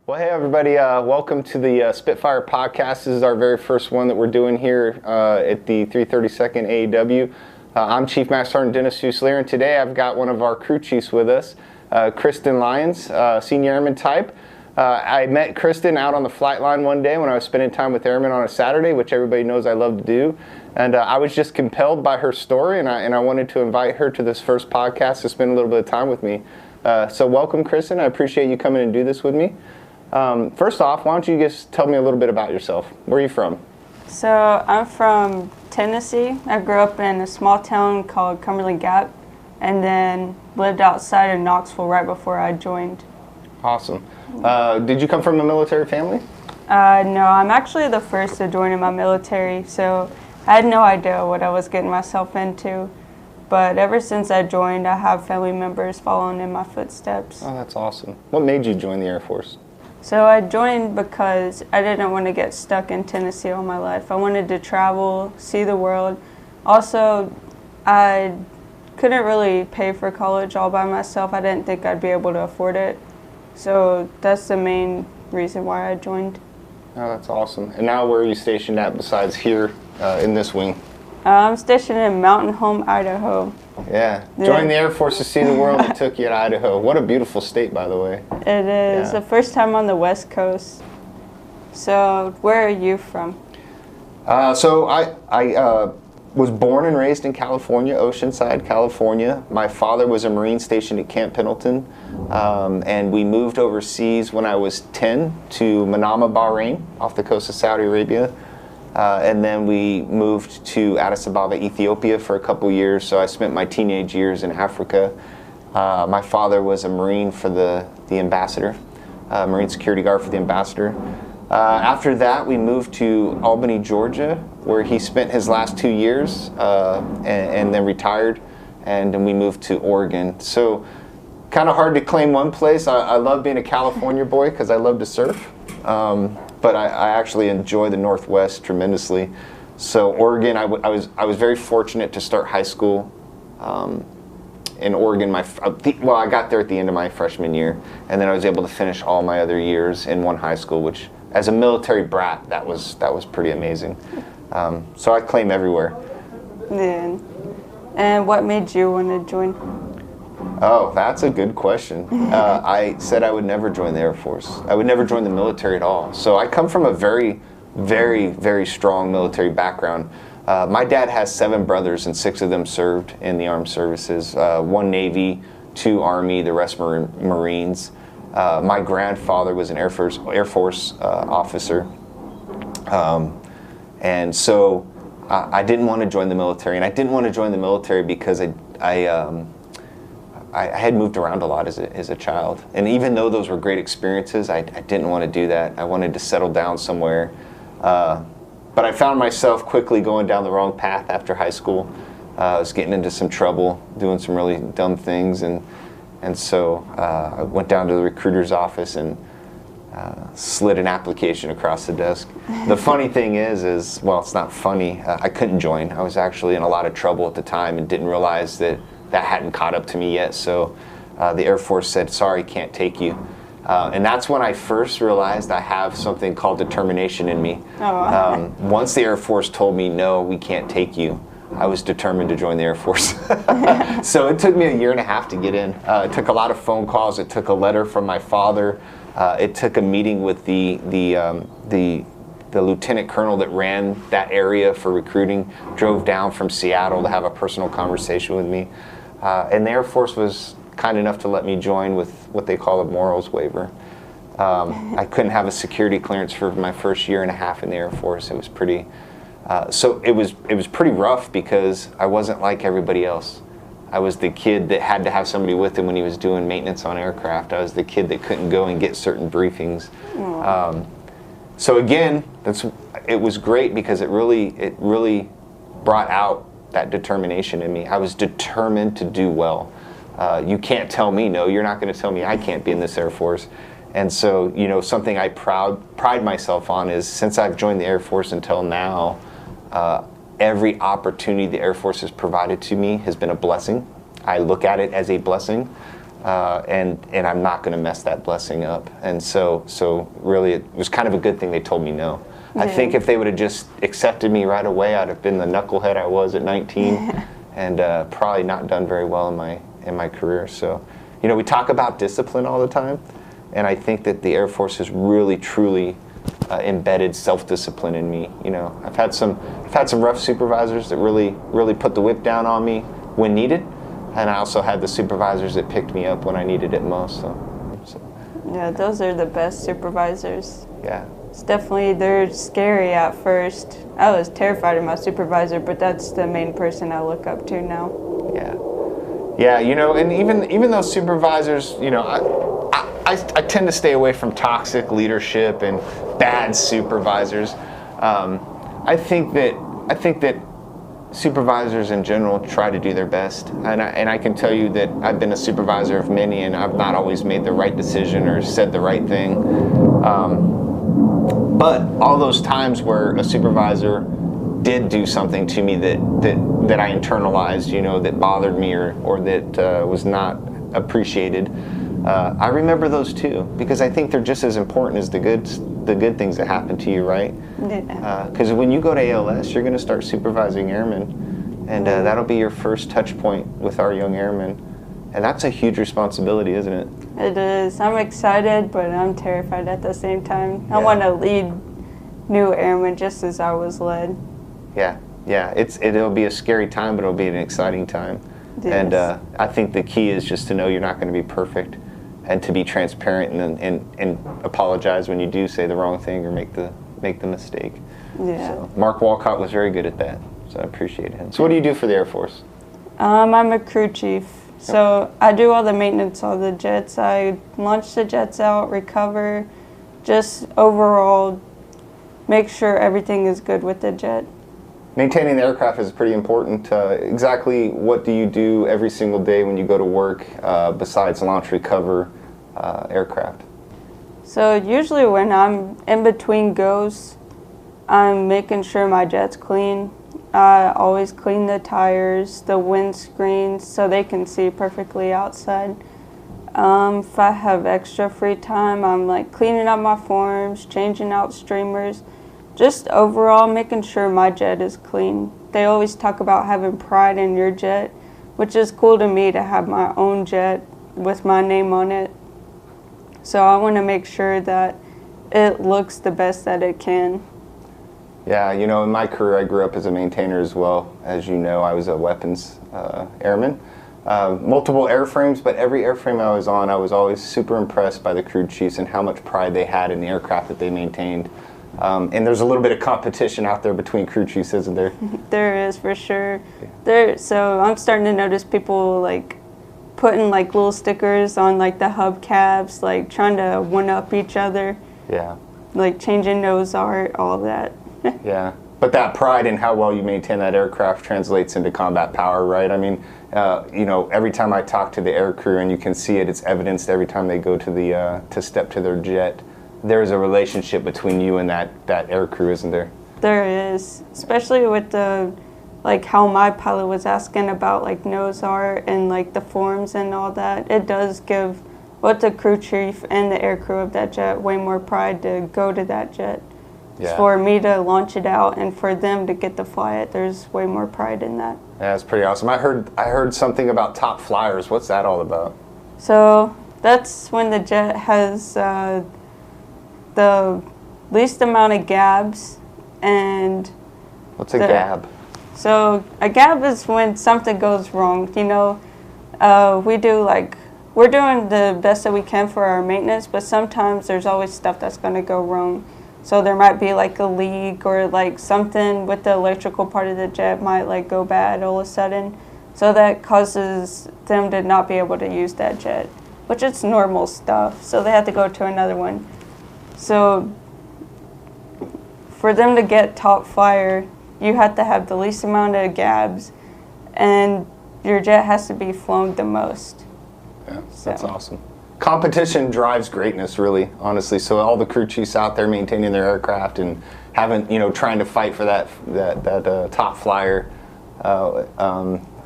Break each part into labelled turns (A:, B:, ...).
A: Well, hey everybody, welcome to the Spitfire podcast. This is our very first one that we're doing here at the 332nd AEW. I'm Chief Master Sgt. Dennis Fuselier, and today I've got one of our crew chiefs with us, Kristin Lyons, Senior Airman type. I met Kristin out on the flight line one day when I was spending time with Airmen on a Saturday, which everybody knows I love to do. And I was just compelled by her story, and I wanted to invite her to this first podcast to spend a little bit of time with me. So welcome, Kristin. I appreciate you coming and do this with me. First off, why don't you just tell me a little bit about yourself? Where are you from?
B: So I'm from Tennessee. I grew up in a small town called Cumberland Gap, and then lived outside of Knoxville right before I joined.
A: Awesome. Did you come from a military family?
B: No, I'm actually the first to join in my military, so I had no idea what I was getting myself into. But ever since I joined, I have family members following in my footsteps.
A: Oh, that's awesome. What made you join the Air Force?
B: So I joined because I didn't want to get stuck in Tennessee all my life. I wanted to travel, see the world. Also, I couldn't really pay for college all by myself. I didn't think I'd be able to afford it. So that's the main reason why I joined.
A: Oh, that's awesome. And now where are you stationed at besides here in this wing?
B: I'm stationed in Mountain Home, Idaho.
A: Yeah. Joining the Air Force to see the world that took you to Idaho. What a beautiful state, by the way.
B: It is. The first time on the West Coast. So where are you from?
A: So I was born and raised in California, Oceanside, California. My father was a Marine stationed at Camp Pendleton, and we moved overseas when I was 10 to Manama, Bahrain, off the coast of Saudi Arabia. And then we moved to Addis Ababa, Ethiopia for a couple years, so I spent my teenage years in Africa. My father was a Marine for the ambassador, Marine security guard for the ambassador. After that, we moved to Albany, Georgia, where he spent his last 2 years and then retired, and then we moved to Oregon. So kind of hard to claim one place. I love being a California boy because I love to surf. But I actually enjoy the Northwest tremendously. So Oregon, I was very fortunate to start high school in Oregon. I got there at the end of my freshman year, and then I was able to finish all my other years in one high school, which, as a military brat, that was pretty amazing. So I claim everywhere.
B: Yeah. And what made you want to join?
A: Oh, that's a good question. I said I would never join the Air Force. I would never join the military at all. So I come from a very, very, very strong military background. My dad has 7 brothers, and 6 of them served in the armed services. 1 Navy, 2 Army, the rest Marines. My grandfather was an Air Force officer. And so I didn't want to join the military. And I didn't want to join the military because I had moved around a lot as a child, and even though those were great experiences, I didn't want to do that. I wanted to settle down somewhere, but I found myself quickly going down the wrong path after high school. I was getting into some trouble, doing some really dumb things, and so I went down to the recruiter's office and slid an application across the desk. The funny thing is well, it's not funny. I couldn't join. I was actually in a lot of trouble at the time and didn't realize that hadn't caught up to me yet, so the Air Force said, sorry, can't take you. And that's when I first realized I have something called determination in me.
B: Oh.
A: Once the Air Force told me, no, we can't take you, I was determined to join the Air Force. So it took me 1.5 years to get in. It took a lot of phone calls. It took a letter from my father. It took a meeting with the lieutenant colonel that ran that area for recruiting, drove down from Seattle to have a personal conversation with me. And the Air Force was kind enough to let me join with what they call a morals waiver. I couldn't have a security clearance for my first 1.5 years in the Air Force. It was pretty, so it was pretty rough because I wasn't like everybody else. I was the kid that had to have somebody with him when he was doing maintenance on aircraft. I was the kid that couldn't go and get certain briefings. So again, it was great because it really brought out that determination in me. I was determined to do well. You can't tell me no. You're not going to tell me I can't be in this Air Force. And so, something I pride myself on is since I've joined the Air Force until now, every opportunity the Air Force has provided to me has been a blessing. I look at it as a blessing. and I'm not going to mess that blessing up. And so really, it was kind of a good thing they told me no. I think if they would have just accepted me right away, I'd have been the knucklehead I was at 19, and probably not done very well in my career. So, you know, we talk about discipline all the time, and I think that the Air Force has really, truly embedded self-discipline in me. You know, I've had some rough supervisors that really put the whip down on me when needed, and I also had the supervisors that picked me up when I needed it most. So.
B: Yeah, those are the best supervisors.
A: Yeah.
B: It's definitely, they're scary at first. I was terrified of my supervisor, but that's the main person I look up to now.
A: Yeah, you know, and even those supervisors, you know, I tend to stay away from toxic leadership and bad supervisors. I think that supervisors in general try to do their best, and I can tell you that I've been a supervisor of many, and I've not always made the right decision or said the right thing. But all those times where a supervisor did do something to me that I internalized, you know, that bothered me or that was not appreciated, I remember those too, because I think they're just as important as the good things that happen to you, right? Because when you go to ALS, you're going to start supervising airmen, and that'll be your first touch point with our young airmen. And that's a huge responsibility, isn't it?
B: It is. I'm excited, but I'm terrified at the same time. I want to lead new airmen just as I was led.
A: Yeah. It'll be a scary time, but it'll be an exciting time. Yes. And I think the key is just to know you're not going to be perfect, and to be transparent and apologize when you do say the wrong thing or make the mistake.
B: Yeah.
A: So Mark Walcott was very good at that, so I appreciate him. So what do you do for the Air Force?
B: I'm a crew chief. So I do all the maintenance on the jets. I launch the jets out, recover, just overall make sure everything is good with the jet.
A: Maintaining the aircraft is pretty important. Exactly what do you do every single day when you go to work besides launch, recover aircraft?
B: So usually when I'm in between goes, I'm making sure my jet's clean. I always clean the tires, the windscreens, so they can see perfectly outside. If I have extra free time, I'm like cleaning up my forms, changing out streamers, just overall making sure my jet is clean. They always talk about having pride in your jet, which is cool to me to have my own jet with my name on it. So I want to make sure that it looks the best that it can.
A: Yeah, you know, in my career, I grew up as a maintainer as well. As you know, I was a weapons airman. Multiple airframes, but every airframe I was on, I was always super impressed by the crew chiefs and how much pride they had in the aircraft that they maintained. And there's a little bit of competition out there between crew chiefs, isn't there?
B: There is, for sure. So I'm starting to notice people like putting like little stickers on like the hubcaps, like trying to one-up each other.
A: Yeah.
B: Like changing nose art, all that.
A: Yeah, but that pride in how well you maintain that aircraft translates into combat power, right? I mean, you know, every time I talk to the air crew, and you can see it, it's evidenced every time they go to the to step to their jet. There's a relationship between you and that air crew, isn't there?
B: There is, especially with the like how my pilot was asking about like nose art and like the forms and all that. It does give both the crew chief and the air crew of that jet way more pride to go to that jet. Yeah. For me to launch it out and for them to get to fly it, there's way more pride in that.
A: Yeah, that's pretty awesome. I heard something about top flyers. What's that all about?
B: So that's when the jet has the least amount of gabs. And
A: what's a gab?
B: So a gab is when something goes wrong. You know, we're doing the best that we can for our maintenance, but sometimes there's always stuff that's going to go wrong. So there might be like a leak or like something with the electrical part of the jet might like go bad all of a sudden. So that causes them to not be able to use that jet, which is normal stuff. So they have to go to another one. So for them to get top flyer, you have to have the least amount of gabs, and your jet has to be flown the most.
A: Yeah, that's awesome. Competition drives greatness, really, honestly. So all the crew chiefs out there maintaining their aircraft and trying to fight for that top flyer.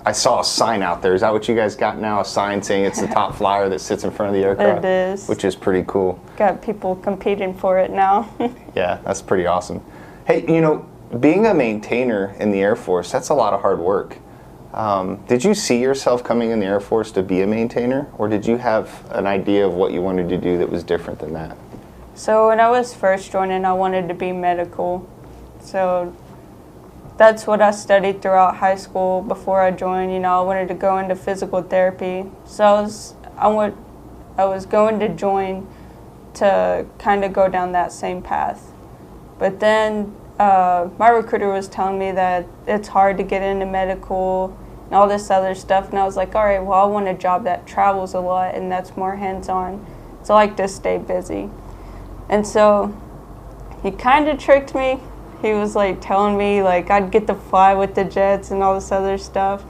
A: I saw a sign out there. Is that what you guys got now? A sign saying it's the top flyer that sits in front of the aircraft?
B: It is.
A: Which is pretty cool.
B: Got people competing for it now.
A: Yeah, that's pretty awesome. Hey, being a maintainer in the Air Force, that's a lot of hard work. Did you see yourself coming in the Air Force to be a maintainer, or did you have an idea of what you wanted to do that was different than that?
B: So when I was first joining, I wanted to be medical. So that's what I studied throughout high school before I joined. I wanted to go into physical therapy. So I was going to join to kind of go down that same path. But then my recruiter was telling me that it's hard to get into medical and all this other stuff. And I was like, all right, well, I want a job that travels a lot and that's more hands-on. So I like to stay busy. And so he kind of tricked me. He was like telling me like I'd get to fly with the jets and all this other stuff,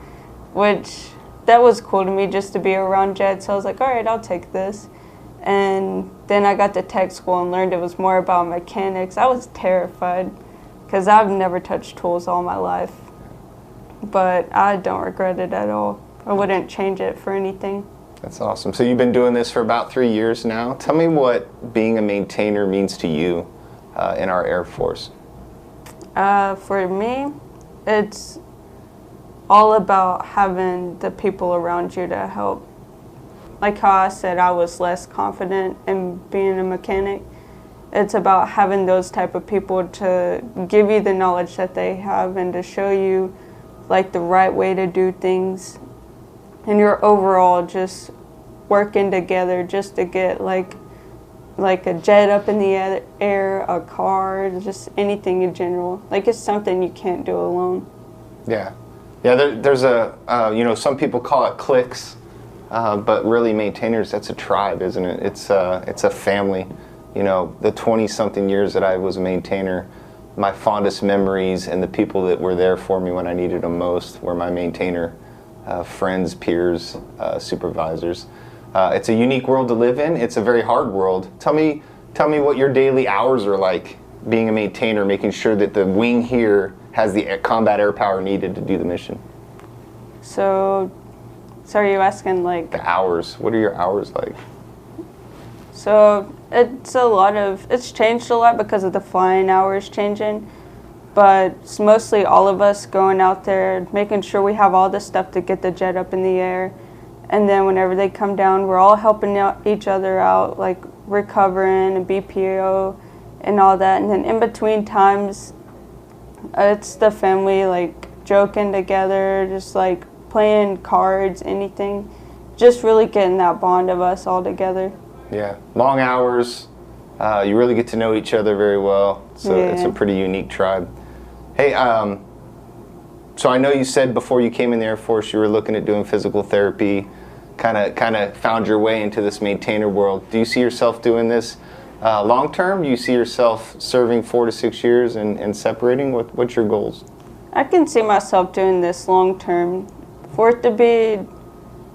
B: which that was cool to me just to be around jets. So I was like, all right, I'll take this. And then I got to tech school and learned it was more about mechanics. I was terrified because I've never touched tools all my life, but I don't regret it at all. I wouldn't change it for anything.
A: That's awesome. So you've been doing this for about 3 years now. Tell me what being a maintainer means to you in our Air Force.
B: For me, it's all about having the people around you to help. Like how I said I was less confident in being a mechanic. It's about having those type of people to give you the knowledge that they have and to show you like the right way to do things. And you're overall just working together just to get like a jet up in the air, a car, just anything in general. Like it's something you can't do alone.
A: Yeah. There's some people call it cliques, but really maintainers, that's a tribe, isn't it? It's a family. The 20-something years that I was a maintainer, my fondest memories and the people that were there for me when I needed them most were my maintainer friends, peers, supervisors. It's a unique world to live in. It's a very hard world. Tell me what your daily hours are like being a maintainer, making sure that the wing here has the combat air power needed to do the mission.
B: So are you asking like...
A: The hours. What are your hours like?
B: So it's changed a lot because of the flying hours changing. But it's mostly all of us going out there, making sure we have all the stuff to get the jet up in the air. And then whenever they come down, we're all helping each other out, like recovering and BPO and all that. And then in between times, it's the family, like joking together, just like playing cards, anything. Just really getting that bond of us all together.
A: Yeah, long hours. You really get to know each other very well. So
B: yeah.
A: It's a pretty unique tribe. Hey, so I know you said before you came in the Air Force you were looking at doing physical therapy, kind of found your way into this maintainer world. Do you see yourself doing this long term? Do you see yourself serving 4 to 6 years and separating? What's your goals?
B: I can see myself doing this long term. For it to be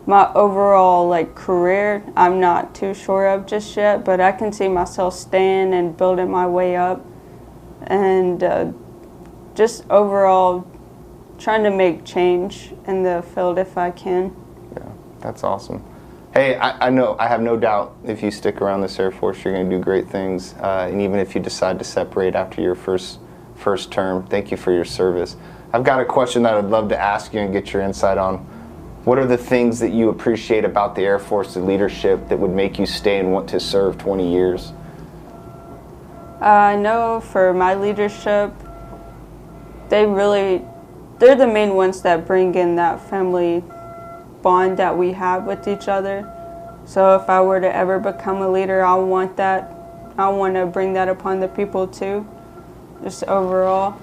B: my overall like career, I'm not too sure of just yet, but I can see myself staying and building my way up and just overall trying to make change in the field if I can.
A: Yeah, that's awesome. Hey, I know, I have no doubt if you stick around this Air Force, you're going to do great things. And even if you decide to separate after your first term, thank you for your service. I've got a question that I'd love to ask you and get your insight on. What are the things that you appreciate about the Air Force, the leadership, that would make you stay and want to serve 20 years?
B: I know for my leadership, they're the main ones that bring in that family bond that we have with each other. So if I were to ever become a leader, I want to bring that upon the people too, just overall.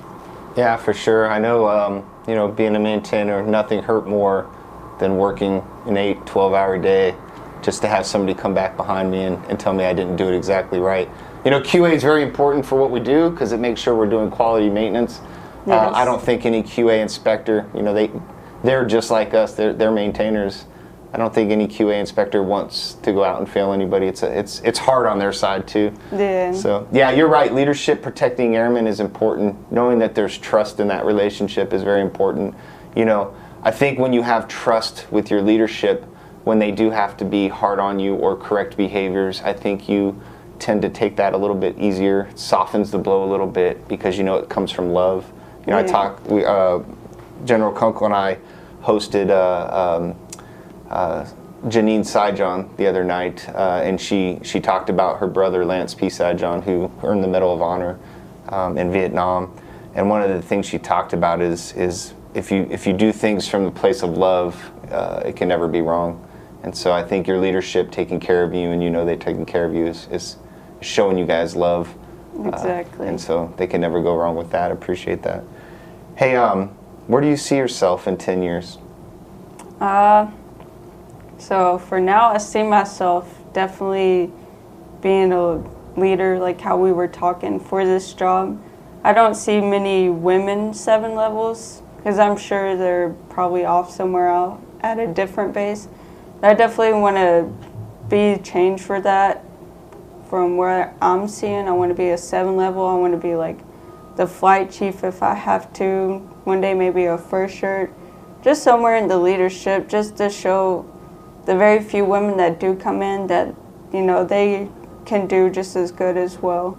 A: Yeah, for sure. I know, being a maintainer, nothing hurt more than working an 8, 12-hour day just to have somebody come back behind me and tell me I didn't do it exactly right. QA is very important for what we do because it makes sure we're doing quality maintenance.
B: Yes.
A: I don't think any QA inspector, they're just like us. They're maintainers. I don't think any QA inspector wants to go out and fail anybody. It's hard on their side too.
B: Yeah.
A: So yeah, you're right. Leadership, protecting airmen is important. Knowing that there's trust in that relationship is very important. I think when you have trust with your leadership, when they do have to be hard on you or correct behaviors, I think you tend to take that a little bit easier. It softens the blow a little bit because you know it comes from love. You know, General Kunkel and I hosted Janine Saijon the other night, and she talked about her brother Lance P. Saijon, who earned the Medal of Honor in Vietnam. And one of the things she talked about is if you do things from the place of love, it can never be wrong. And so I think your leadership taking care of you, and you know they're taking care of you, is showing you guys love.
B: Exactly.
A: And so they can never go wrong with that. I appreciate that. Hey, where do you see yourself in 10 years?
B: So for now, I see myself definitely being a leader, like how we were talking for this job. I don't see many women 7 levels because I'm sure they're probably off somewhere else at a different base. I definitely want to be changed for that. From where I'm seeing, I want to be a 7 level. I want to be like the flight chief if I have to. One day maybe a first shirt. Just somewhere in the leadership, just to show the very few women that do come in that, you know, they can do just as good as well.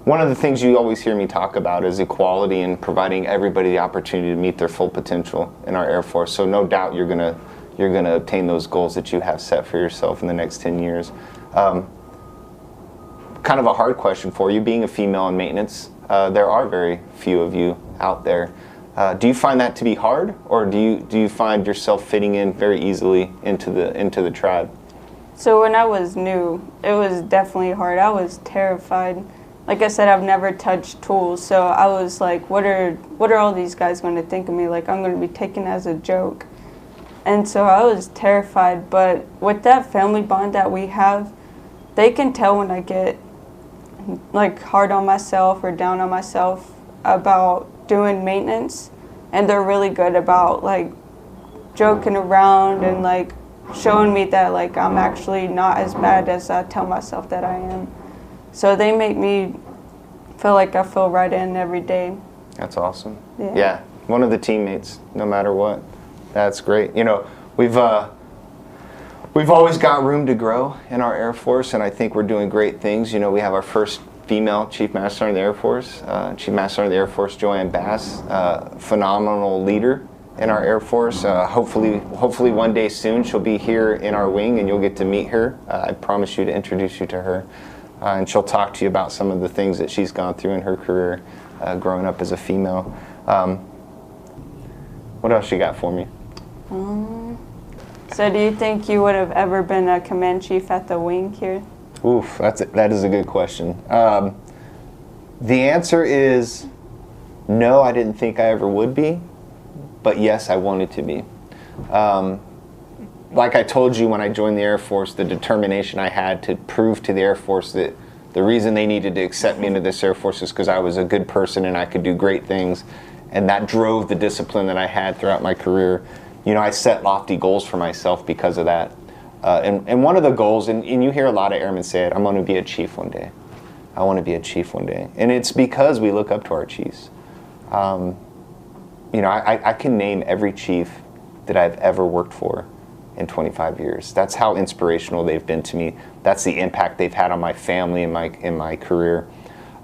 A: One of the things you always hear me talk about is equality and providing everybody the opportunity to meet their full potential in our Air Force. So no doubt you're gonna obtain those goals that you have set for yourself in the next 10 years. Kind of a hard question for you, being a female in maintenance. There are very few of you out there. Do you find that to be hard, or do you find yourself fitting in very easily into the tribe?
B: So when I was new, it was definitely hard. I was terrified. Like I said, I've never touched tools, so I was like, what are all these guys going to think of me? Like, I'm going to be taken as a joke. And so I was terrified, but with that family bond that we have, they can tell when I get like hard on myself or down on myself about doing maintenance, and they're really good about like joking around and like showing me that like I'm actually not as bad as I tell myself that I am. So they make me feel like I feel right in every day.
A: That's awesome. Yeah, one of the teammates, no matter what. That's great. You know, we've always got room to grow in our Air Force, and I think we're doing great things. You know, we have our first female Chief Master Sergeant of the Air Force, Chief Master Sergeant of the Air Force, Joanne Bass, phenomenal leader in our Air Force. Hopefully one day soon she'll be here in our wing, and you'll get to meet her. I promise you to introduce you to her. And she'll talk to you about some of the things that she's gone through in her career growing up as a female. What else you got for me?
B: So do you think you would have ever been a command chief at the wing here?
A: Oof, that is a good question. The answer is no, I didn't think I ever would be, but yes, I wanted to be. Like I told you when I joined the Air Force, the determination I had to prove to the Air Force that the reason they needed to accept me into this Air Force is because I was a good person and I could do great things, and that drove the discipline that I had throughout my career. You know, I set lofty goals for myself because of that. And one of the goals, and you hear a lot of airmen say it, I'm going to be a chief one day. I want to be a chief one day. And it's because we look up to our chiefs. You know, I can name every chief that I've ever worked for in 25 years. That's how inspirational they've been to me. That's the impact they've had on my family and in my career.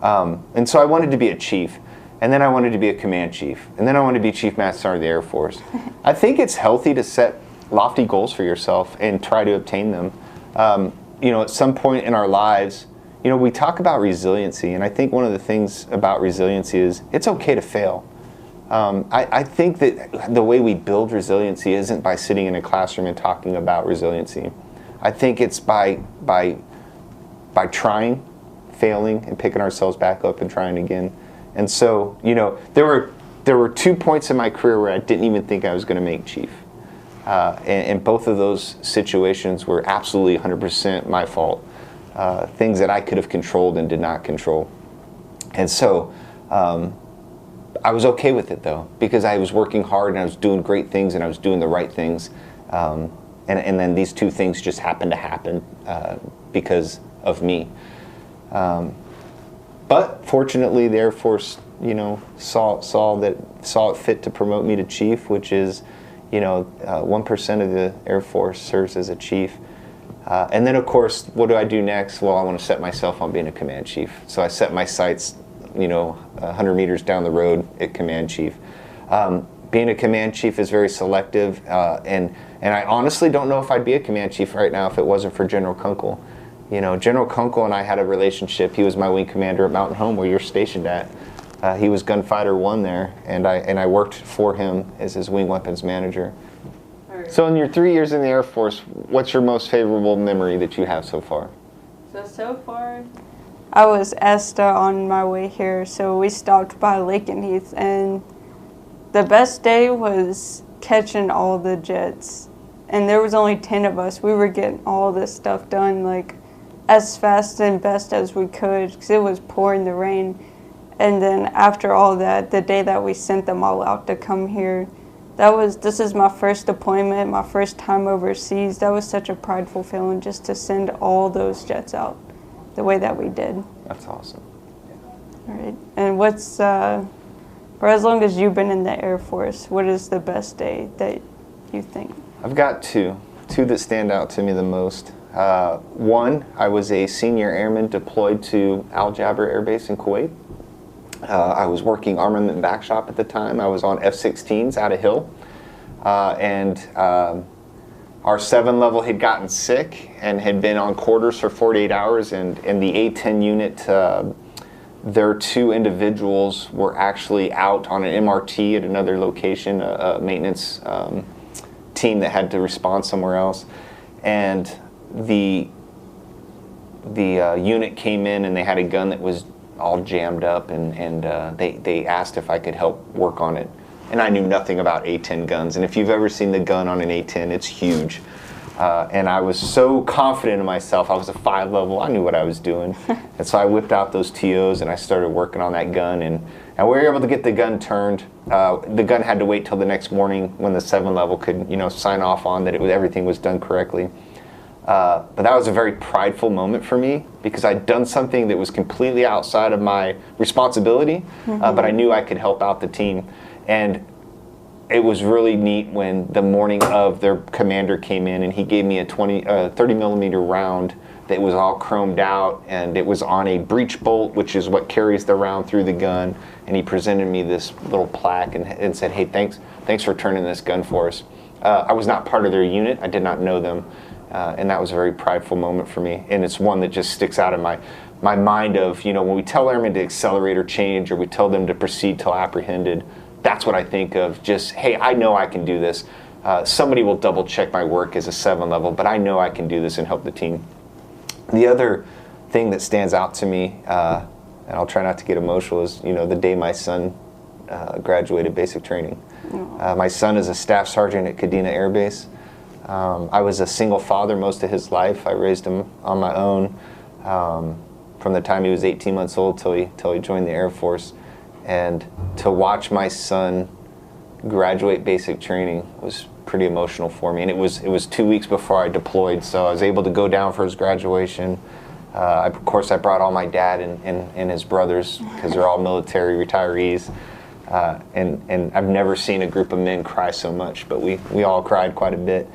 A: And so I wanted to be a chief. And then I wanted to be a command chief. And then I wanted to be Chief Master Sergeant of the Air Force. I think it's healthy to set lofty goals for yourself and try to obtain them. You know, at some point in our lives, you know, we talk about resiliency, and I think one of the things about resiliency is it's okay to fail. I think that the way we build resiliency isn't by sitting in a classroom and talking about resiliency. I think it's by trying, failing, and picking ourselves back up and trying again. And so, you know, there were 2 points in my career where I didn't even think I was going to make chief. And both of those situations were absolutely 100% my fault. Things that I could have controlled and did not control. And so I was okay with it, though, because I was working hard and I was doing great things and I was doing the right things. And then these 2 things just happened to happen because of me. But fortunately, the Air Force saw it fit to promote me to chief, which is, 1% of the Air Force serves as a chief. And then, of course, what do I do next? Well, I want to set myself on being a command chief. So I set my sights, 100 meters down the road at command chief. Being a command chief is very selective, and I honestly don't know if I'd be a command chief right now if it wasn't for General Kunkel. General Kunkel and I had a relationship. He was my wing commander at Mountain Home, where you're stationed at. He was gunfighter 1 there, and I worked for him as his wing weapons manager. So in your 3 years in the Air Force, what's your most favorable memory that you have so far?
B: So far, I was ESTA on my way here, so we stopped by Lakenheath, and the best day was catching all the jets. And there was only 10 of us. We were getting all this stuff done, like, as fast and best as we could, because it was pouring the rain. And then after all that, the day that we sent them all out to come here, this is my first deployment, my first time overseas. That was such a prideful feeling, just to send all those jets out the way that we did.
A: That's awesome.
B: All right. And what's, for as long as you've been in the Air Force, what is the best day that you think?
A: I've got two that stand out to me the most. One, I was a senior airman deployed to Al Jaber Air Base in Kuwait. I was working armament back shop at the time. I was on F-16s out of Hill. And our 7 level had gotten sick and had been on quarters for 48 hours. And in the A-10 unit, their 2 individuals were actually out on an MRT at another location, a maintenance team that had to respond somewhere else. And the unit came in and they had a gun that was all jammed up, and they asked if I could help work on it. And I knew nothing about A-10 guns, and if you've ever seen the gun on an A-10, it's huge. And I was so confident in myself. I was a 5 level. I knew what I was doing. And so I whipped out those TOs and I started working on that gun, and we were able to get the gun turned. The gun had to wait till the next morning when the 7 level could, sign off on that everything was done correctly. But that was a very prideful moment for me, because I'd done something that was completely outside of my responsibility, but I knew I could help out the team. And it was really neat when the morning of their commander came in and he gave me a 30 millimeter round that was all chromed out, and it was on a breech bolt, which is what carries the round through the gun. And he presented me this little plaque and said, "Hey, thanks for turning this gun for us." I was not part of their unit. I did not know them. And that was a very prideful moment for me. And it's one that just sticks out in my mind of, when we tell airmen to accelerate or change, or we tell them to proceed till apprehended, that's what I think of. Just, hey, I know I can do this. Somebody will double check my work as a 7 level, but I know I can do this and help the team. The other thing that stands out to me, and I'll try not to get emotional, is, the day my son graduated basic training. My son is a staff sergeant at Kadena Air Base. I was a single father most of his life. I raised him on my own from the time he was 18 months old till he joined the Air Force. And to watch my son graduate basic training was pretty emotional for me. And it was 2 weeks before I deployed, so I was able to go down for his graduation. Of course, I brought all my dad and his brothers, because they're all military retirees. And I've never seen a group of men cry so much, but we all cried quite a bit.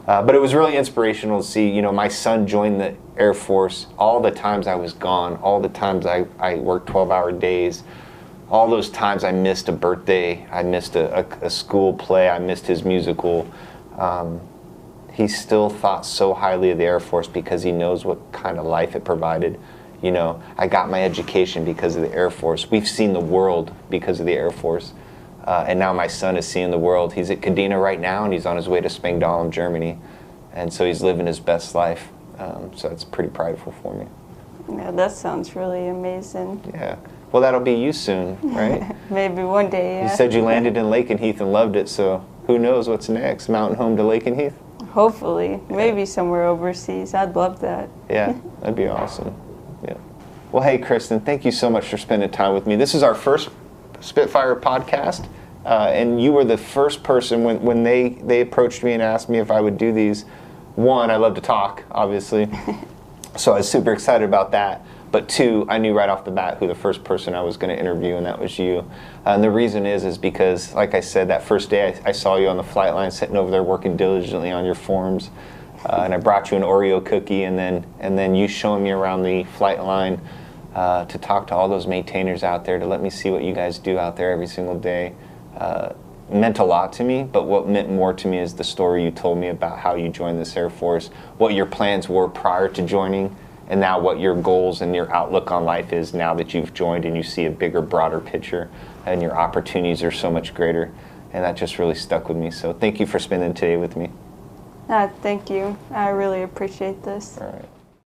A: But it was really inspirational to see, my son join the Air Force, all the times I was gone, all the times I worked 12-hour days, all those times I missed a birthday, I missed a school play, I missed his musical. He still thought so highly of the Air Force because he knows what kind of life it provided. I got my education because of the Air Force. We've seen the world because of the Air Force. And now my son is seeing the world. He's at Kadena right now, and he's on his way to Spaulding, Germany. And so he's living his best life. So it's pretty prideful for me.
B: Yeah, that sounds really amazing.
A: Yeah. Well, that'll be you soon, right?
B: Maybe one day, yeah.
A: You said you landed in Lakenheath and loved it, so who knows what's next? Mountain Home to Lakenheath?
B: Hopefully. Maybe somewhere overseas. I'd love that.
A: Yeah, that'd be awesome. Yeah. Well, hey, Kristin, thank you so much for spending time with me. This is our first Spitfire podcast, and you were the first person when they approached me and asked me if I would do these. One, I love to talk, obviously, so I was super excited about that. But two, I knew right off the bat who the first person I was going to interview, and that was you. And the reason is because, like I said, that first day I saw you on the flight line sitting over there working diligently on your forms. And I brought you an Oreo cookie, and then you showing me around the flight line to talk to all those maintainers out there, to let me see what you guys do out there every single day. Meant a lot to me, but what meant more to me is the story you told me about how you joined this Air Force, what your plans were prior to joining, and now what your goals and your outlook on life is now that you've joined and you see a bigger, broader picture, and your opportunities are so much greater. And that just really stuck with me. So thank you for spending today with me.
B: Thank you. I really appreciate this.
A: All right.